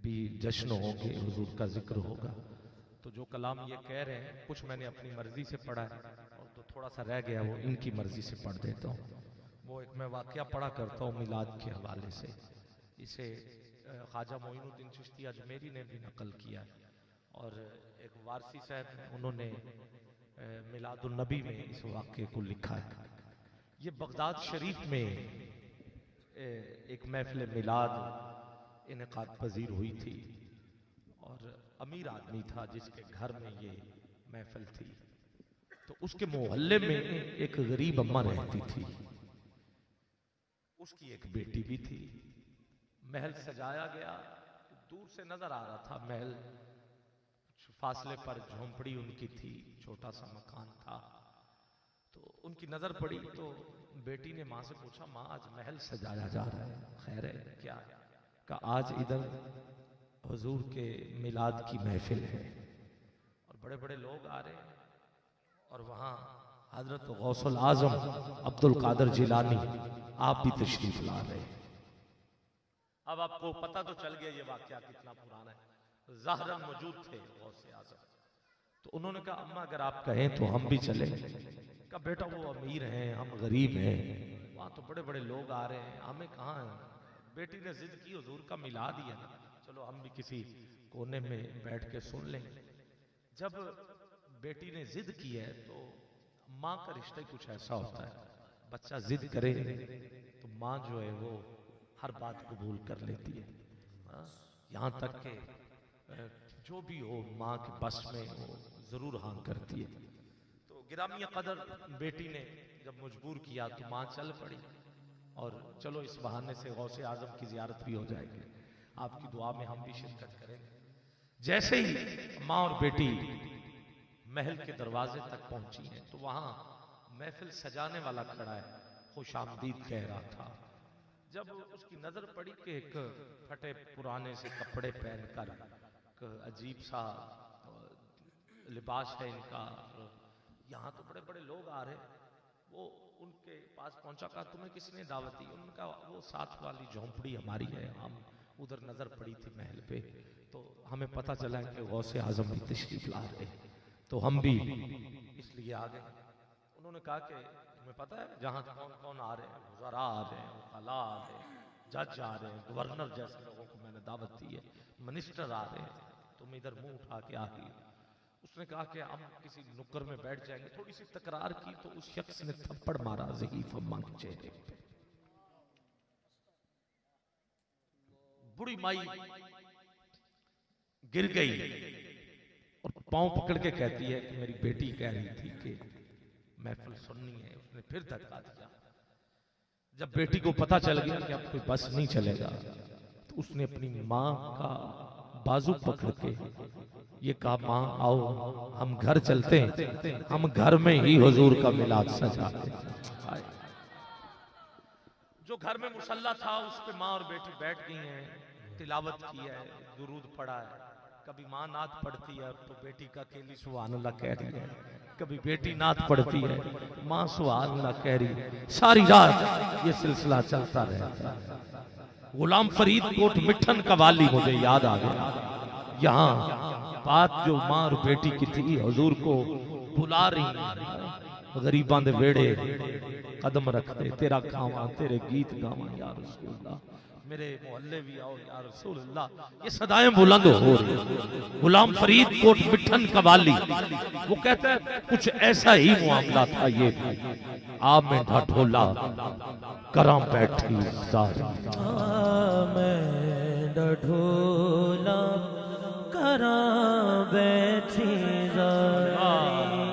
भी जश्न होंगे, हुजूर का जिक्र होगा। तो जो कलाम ये कह रहे हैं कुछ मैंने अपनी मर्जी से पढ़ा है और तो थोड़ा सा रह गया वो इनकी मर्जी से पढ़ देता हूँ। वो एक मैं वाकया पढ़ा करता हूँ मिलाद के हवाले से। इसे ख्वाजा मोइनुद्दीन चिश्ती अजमेरी ने भी नकल किया है और एक वारसी साहब हैं उन्होंने मिलादुन नबी में इस वाक़े को लिखा है। ये बगदाद शरीफ में एक महफिल मिलाद इनेकाद पजीर हुई थी और अमीर आदमी था जिसके घर में ये महफिल थी। तो उसके मोहल्ले में एक गरीब अम्मा रहती थी, उसकी एक बेटी भी थी। महल सजाया गया, दूर से नजर आ रहा था महल, कुछ फासले पर झोंपड़ी उनकी थी, छोटा सा मकान था। तो उनकी नजर पड़ी तो बेटी ने माँ से पूछा, माँ आज महल सजाया जा रहा है, खैर है क्या? कहा आज इधर हुजूर के मिलाद की महफिल है और बड़े बड़े लोग आ रहे हैं और वहां हजरत गौसुल आजम अब्दुल कादिर जिलानी आप भी तशरीफ ला रहे हैं। अब आपको पता तो चल गया ये वाकया कितना पुराना है। ज़ाहिरन मौजूद थे गौसे आजम। तो उन्होंने कहा अम्मा अगर आप कहें तो हम भी चले। कहा बेटा वो अमीर हैं, हम गरीब हैं, वहां तो बड़े बड़े लोग आ रहे हैं, हमें कहाँ है। बेटी ने जिद की हुजूर का मिला दिया ना, चलो हम भी किसी कोने में बैठ के सुन लें। जब बेटी ने जिद की है तो माँ का रिश्ता कुछ ऐसा होता है, बच्चा जिद करे तो माँ जो है वो हर बात कबूल कर लेती है। यहाँ तक कि जो भी हो माँ के बस में वो जरूर हाँ करती है। तो गिरामी कदर बेटी ने जब मजबूर किया तो माँ चल पड़ी और चलो इस बहाने से गौसे आजम की जियारत भी हो जाएगी, आपकी दुआ में हम भी शिरकत करेंगे। जैसे ही माँ और बेटी महल के दरवाजे तक पहुंची हैं तो वहां महफिल सजाने वाला खड़ा है, खुशामदीद कह रहा था। जब उसकी नजर पड़ी कि एक फटे पुराने से कपड़े पहनकर अजीब सा लिबास है इनका, यहाँ तो बड़े बड़े लोग आ रहे हैं, वो उनके पास पहुंचा। कहा तुम्हें किसने दावत दी? उनका वो साथ वाली झोंपड़ी हमारी है, हम उधर नजर पड़ी थी महल पे तो हमें पता चला कि गौसे आजम भी तशरीफ ला रहे तो हम भी इसलिए आ गए। उन्होंने कहा कि तुम्हें पता है जहाँ कौन कौन आ रहे हैं? वज़रा आ रहे हैं, वकला आ रहे हैं, जज आ रहे हैं, गवर्नर जैसे लोगों को मैंने दावत दी है, मिनिस्टर आ रहे हैं, तुम इधर मुंह उठा के आ गई। उसने कहा कि हम किसी नुक्कर में बैठ जाएंगे। थोड़ी सी तकरार की तो उस शख्स ने थप्पड़ मारा ज़हीफ अम्मा के चेहरे पे। बुढ़ी माई गिर गई और पांव पकड़ के कहती है कि मेरी बेटी कह रही थी कि महफिल सुननी है। उसने फिर धक्का दिया। जब बेटी को पता चल गया कि अब कोई बस नहीं चलेगा तो उसने अपनी माँ का बाजू पकड़ के ये कहा, माँ आओ हम घर चलते हैं, हम घर में ही हुजूर का मिलाद सजाते हैं। जो घर में मुसल्ला था उस पे माँ और बेटी बैठ गई हैं, तिलावत की है, दुरूद पढ़ा है। कभी माँ नात पढ़ती है तो बेटी का अकेली सुभान अल्लाह कह रही है, कभी बेटी नात पढ़ती है, माँ सुभान अल्लाह कह रही है। सारी रात ये सिलसिला चलता रहता है। गुलाम फरीद कोट मिठन का वाली मुझे याद आ गया। यहाँ बात जो माँ और बेटी की थी, हुजूर को बुला रही, गरीबां दे वेड़े कदम रखते, तेरा खावा तेरे गीत गावा या रसूल अल्लाह, मेरे मोहल्ले भी आओ या रसूल अल्लाह, ये सदाएं बुलंद हो रही। गुलाम फरीद कोट मिठन का वाली वो कहता है कुछ ऐसा ही मामला था ये भी। आप में ढाढोला करां बैठी ज़ारी, मैं ढोला करां बैठी ज़ारी,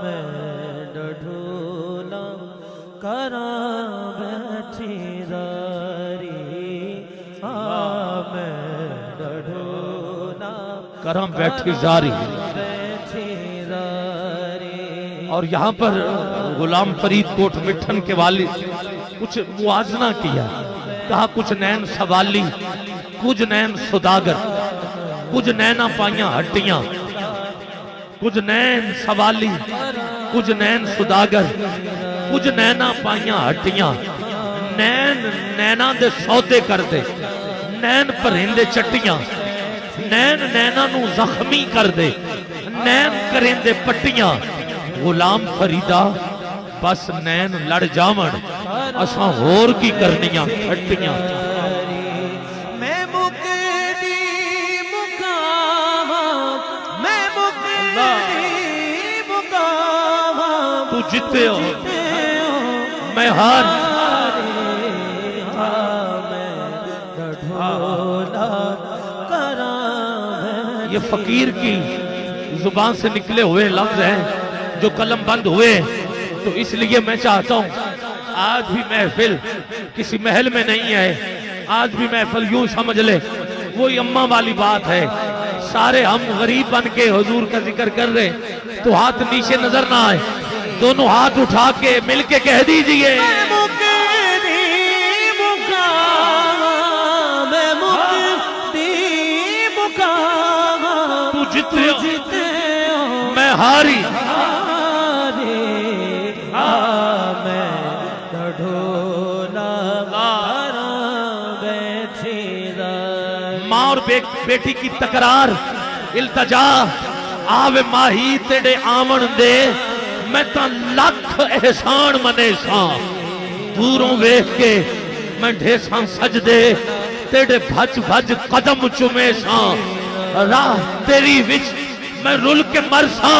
मैं ढोला करां बैठी ज़ारी, मैं ढोला करां बैठी ज़ारी। और यहाँ पर गुलाम फरीद कोट मिठन के वाली कुछ मुआजना किया, कहा कुछ नैन सवाली, कुछ नैन सुदागर, कुछ नैना पाइया हड्डियां, कुछ नैन सवाली, कुछ नैन सुदागर, कुछ नैना पाइया हड्डियां, नैन नैना दे सौदे करते, नैन भरेंदे चट्टियां, नैन नैना नू जख्मी कर दे, नैन करेंदे पट्टियां। गुलाम फरीदा बस नैन लड़ जावन, असां होर की करनियां खट्टियां। मैं मुकदी मुकावा, मैं मुकदी मुकावा, तू जीते हो मैं हार। ये फकीर की जुबान से निकले हुए लफ्ज हैं जो कलम बंद हुए, तो इसलिए मैं चाहता हूं आज भी महफिल किसी महल में नहीं है, आज भी महफिल यूं समझ ले वही अम्मा वाली बात है। सारे हम गरीब बन के हुजूर का जिक्र कर रहे, तो हाथ नीचे नजर ना आए, दोनों हाथ उठा के मिलके कह दीजिए तू जीते हो मैं हारी। माँ और बेटी की तकरार, इल्तजा आवे माही तेरे आमन दे, मैं ता लख एहसान मने सा। दूरों वेख के मैं ढेसा सजदे, तेरे भज भज कदम चुमे सा। राह तेरी विच मैं रुल के मर सा,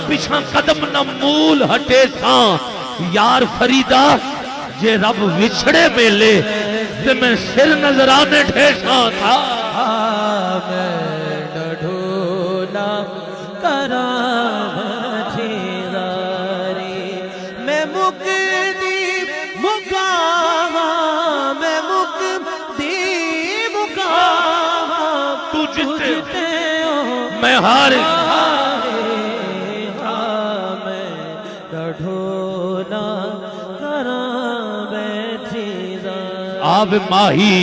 पिछा कदम न मूल हटे सा। यार फरीदा जे रब विछड़े मेले, ते मैं सिर नजराने ढेसा था। मैं ढोला करा मैं मुकदी मुकावा, मैं मुकदी मुकावा, तू जीते हो मैं हारे। मैं ढोला करा बैठीदा। आव माही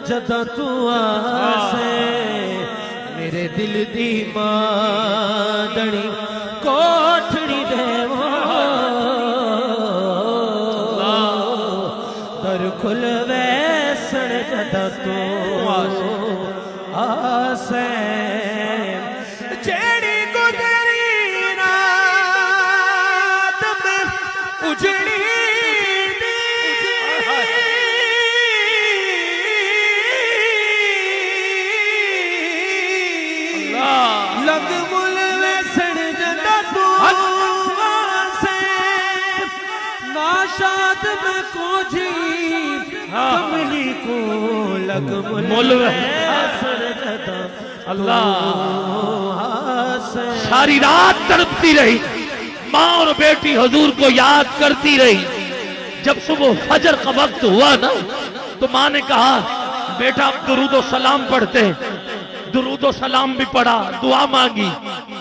जदा तू आसे मेरे दिल दी मादड़ी कोठड़ी देवो, दर खुल वैसण जदा तू आसे। जेड़ी गुजरी रात में उजड़ी लग मुल वैसण जदा तू आसे, नाशाद में को जी कमली को लग मुल वैसण जदा अल्लाह। सारी रात तड़पती रही, माँ और बेटी हुजूर को याद करती रही। जब सुबह फजर का वक्त हुआ ना, तो माँ ने कहा बेटा अब दुरूद सलाम पढ़ते हैं। दुरूद सलाम भी पढ़ा, दुआ मांगी,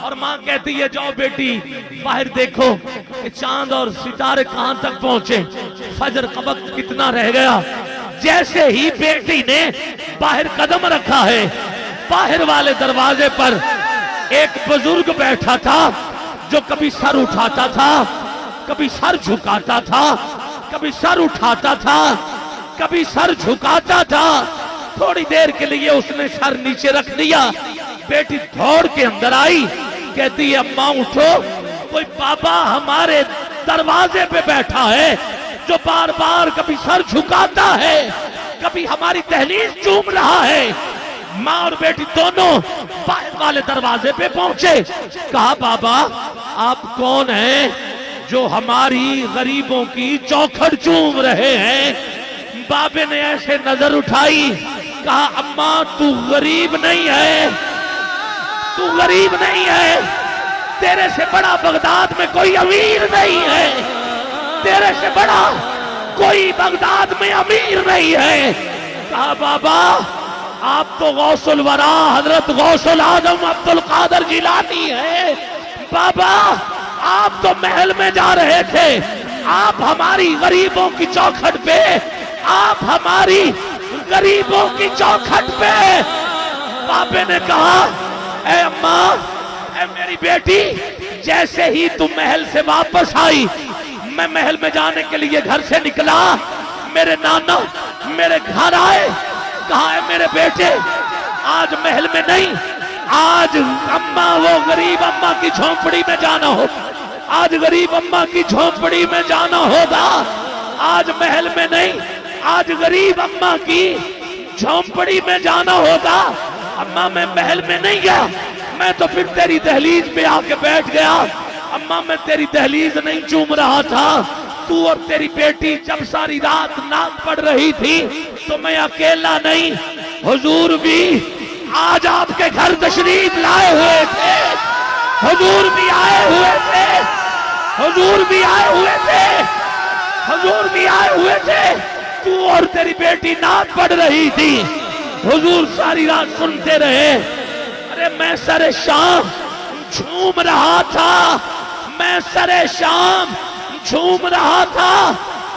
और माँ कहती है जाओ बेटी बाहर देखो कि चांद और सितारे कहां तक पहुंचे, फजर का वक्त कितना रह गया। जैसे ही बेटी ने बाहर कदम रखा है, बाहर वाले दरवाजे पर एक बुजुर्ग बैठा था जो कभी सर उठाता था, कभी सर झुकाता था, कभी सर उठाता था, कभी सर झुकाता था। थोड़ी देर के लिए उसने सर नीचे रख दिया। बेटी दौड़ के अंदर आई, कहती है अम्मा उठो, कोई बाबा हमारे दरवाजे पे बैठा है जो बार बार कभी सर झुकाता है, कभी हमारी दहलीज चूम रहा है। माँ और बेटी दोनों बाहर वाले दरवाजे पे पहुंचे। कहा बाबा आप कौन हैं जो हमारी गरीबों की चौखट चूम रहे हैं? बाबे ने ऐसे नजर उठाई, कहा अम्मा तू गरीब नहीं है, तू गरीब नहीं है, तेरे से बड़ा बगदाद में कोई अमीर नहीं है, तेरे से बड़ा कोई बगदाद में अमीर नहीं है। कहा बाबा आप तो गौसुल वरा हजरत गौसुल आजम अब्दुल कादर जिलानी है। बाबा आप तो महल में जा रहे थे, आप हमारी गरीबों की चौखट पे, आप हमारी गरीबों की चौखट पे बाबे ने कहा, ए अम्मा, ए मेरी बेटी, जैसे ही तुम महल से वापस आई, मैं महल में जाने के लिए घर से निकला, मेरे नाना मेरे घर आए, कहा है मेरे बेटे आज महल में नहीं, आज अम्मा वो गरीब अम्मा की झोंपड़ी में जाना हो, आज गरीब अम्मा की झोंपड़ी में जाना होगा, आज महल में नहीं, आज गरीब अम्मा की झोंपड़ी में जाना होगा। अम्मा मैं महल में नहीं गया, मैं तो फिर तेरी दहलीज पे आके बैठ गया। अम्मा मैं तेरी दहलीज नहीं चूम रहा था, तू और तेरी बेटी जब सारी रात नाक पड़ रही थी तो मैं अकेला नहीं, हुजूर भी आज आपके घर तशरीफ लाए हुए थे, हुजूर भी आए हुए थे, हुजूर भी आए हुए थे, हुजूर भी आए हुए थे, तू और तेरी बेटी नाक पड़ रही थी, हुजूर सारी रात सुनते रहे। अरे मैं सरे शाम झूम रहा था, मैं सरे शाम झूम रहा था,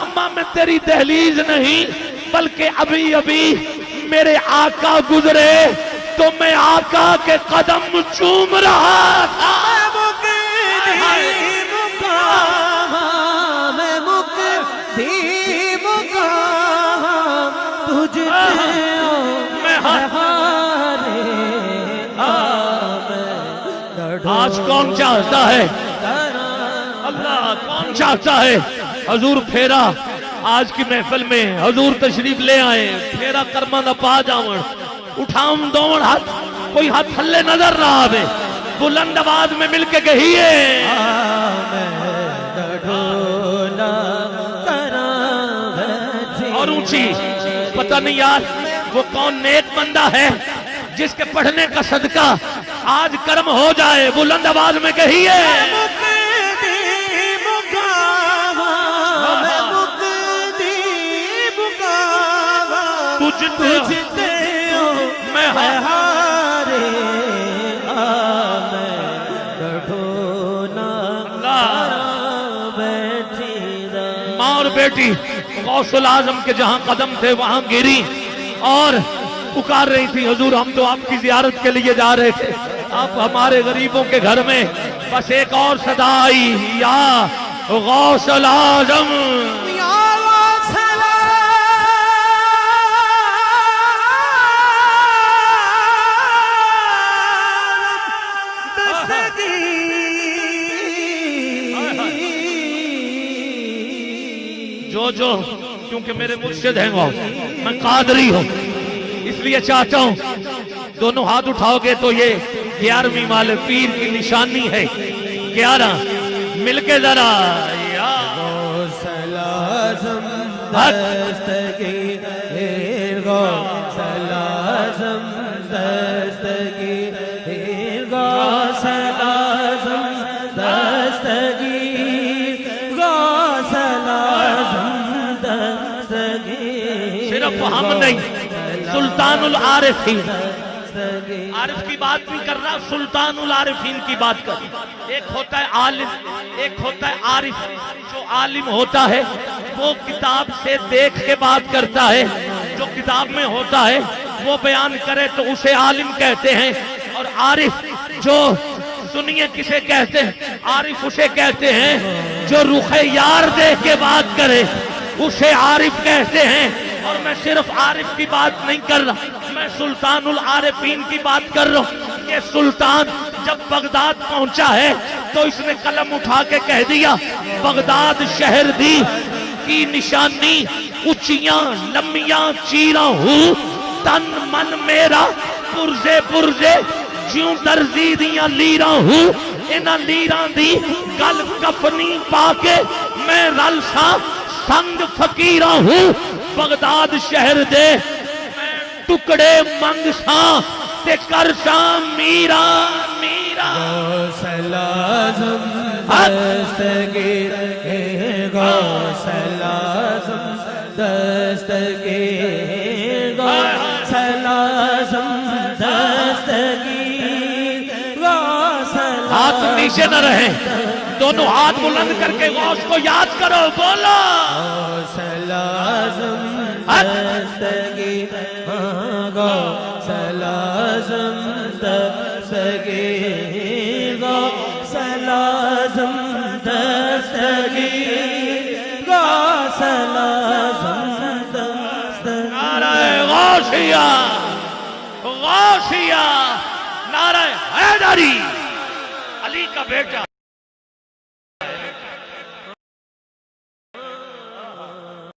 अम्मा मैं तेरी दहलीज नहीं बल्कि अभी अभी मेरे आका गुजरे तो मैं आका के कदम चूम रहा था। आज कौन चाहता है, अल्लाह कौन चाहता है हजूर फेरा आज की महफिल में हजूर तशरीफ ले आए, फेरा कर्मा न पा जावण, उठाऊं दौड़ हाथ, कोई हाथ थल्ले नजर ना आवे, बुलंद आवाज में मिलके कहिए और ऊंची। पता नहीं यार वो कौन नेक बंदा है जिसके पढ़ने का सदका आज कर्म हो जाए, बुलंद आवाज में कहिए तुझते हो मैं हारे माँ और बेटी गौसुल आजम के जहां कदम थे वहां गिरी और पुकार रही थी, हुजूर हम तो आपकी जियारत के लिए जा रहे थे, आप हमारे गरीबों के घर में, बस एक और सदा आई, या गौसुल आजम जो क्योंकि मेरे मुर्शिद हैं वो, मैं कादरी हूं इसलिए चाहता हूं दोनों हाथ उठाओगे तो ये 11वीं वाले पीर की निशानी है, 11 मिलके जरा सिर्फ हम नहीं, सुल्तानुल आरिफीन, आरिफ की बात भी कर रहा, सुल्तानुल आरिफीन की बात कर। एक होता है आलिम, एक होता है आरिफ। जो आलिम होता है वो किताब से देख के बात करता है, जो किताब में होता है वो बयान करे तो उसे आलिम कहते हैं, और आरिफ जो सुनिए किसे कहते हैं, आरिफ उसे कहते हैं जो रुखे यार देख के बात करे, उसे आरिफ कहते हैं। और मैं सिर्फ आरिफ की बात नहीं कर रहा, मैं सुल्तानुल आरिफीन की बात कर रहा हूँ। ये सुल्तान जब बगदाद पहुंचा है तो इसने कलम उठा के कह दिया, बगदाद शहर दी की निशानी ऊंचियां लंबियां चीरा हूँ, तन मन मेरा पुरजे पुरजे ज्यों दर्जी दियां लीरा हूँ, इन्हां लीरां दी गल कफनी पाके मैं रल सा संग फकीरा हूँ, बगदाद शहर दे टुकड़े मंग सा ते कर सा मीरा मीरा। दस्तगीर गौसलाज़म दस्तगीर गौसलाज़म दस्तगीर गौसलाज़म। हाथ नीचे न रहे, दोनों हाथ बुलंद करके गौस को याद करो, बोलो गौसलाज़म दस्तगीर गौसलाज़म दस्तगी गौसला नारे गौसिया, गौसिया, नारे हैदरी, अली का बेटा।